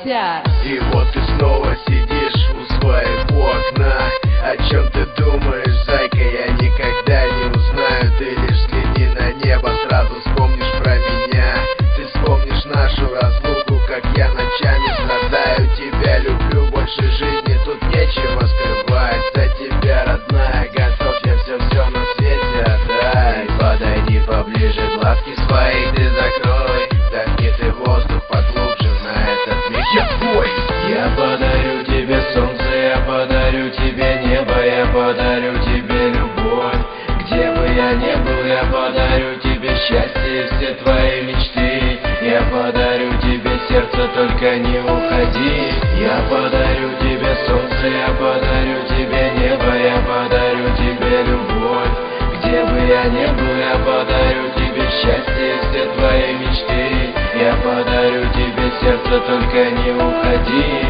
хотят. И вот ты снова сидишь у своего окна. О чем ты думаешь, зайка, я никогда не узнаю. Ты лишь взгляни на небо, сразу вспомнишь про меня. Ты вспомнишь нашу разлуку, как я ночами страдаю. Тебя люблю больше жизни, тут нечего скрывать. За тебя, родная, готов я все на свете отдать. Подойди поближе, глазки свои ты закрой. Вдохни ты воздух поглубже, на этот миг я твой. Я подарю тебе солнце, я подарю тебе небо, я подарю тебе любовь. Где бы я ни был, я подарю тебе счастье и все твои мечты. Я подарю тебе сердце, только не уходи. Я подарю тебе солнце, я подарю тебе небо, я подарю тебе любовь. Где бы я ни был, я подарю тебе счастье и все твои мечты. Я подарю тебе сердце, только не уходи.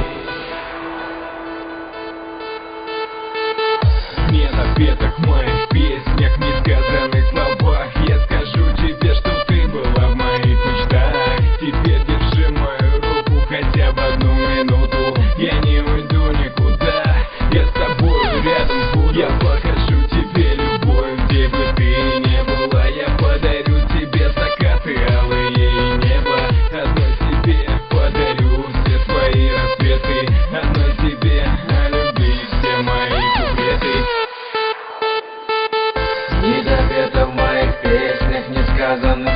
Не напеток в моих песнях, несказанных словах. Я скажу тебе, что ты была в моих мечтах. Теперь держи мою руку хотя бы одну минуту. Я не уйду никуда, я с тобой рядом буду. Я покажу тебе любовь, где бы ты ни была. Я подарю тебе закаты алые и небо. Одной тебе подарю все твои рассветы. Одной тебе о любви все мои куплеты. Не запето в моих песнях, не сказано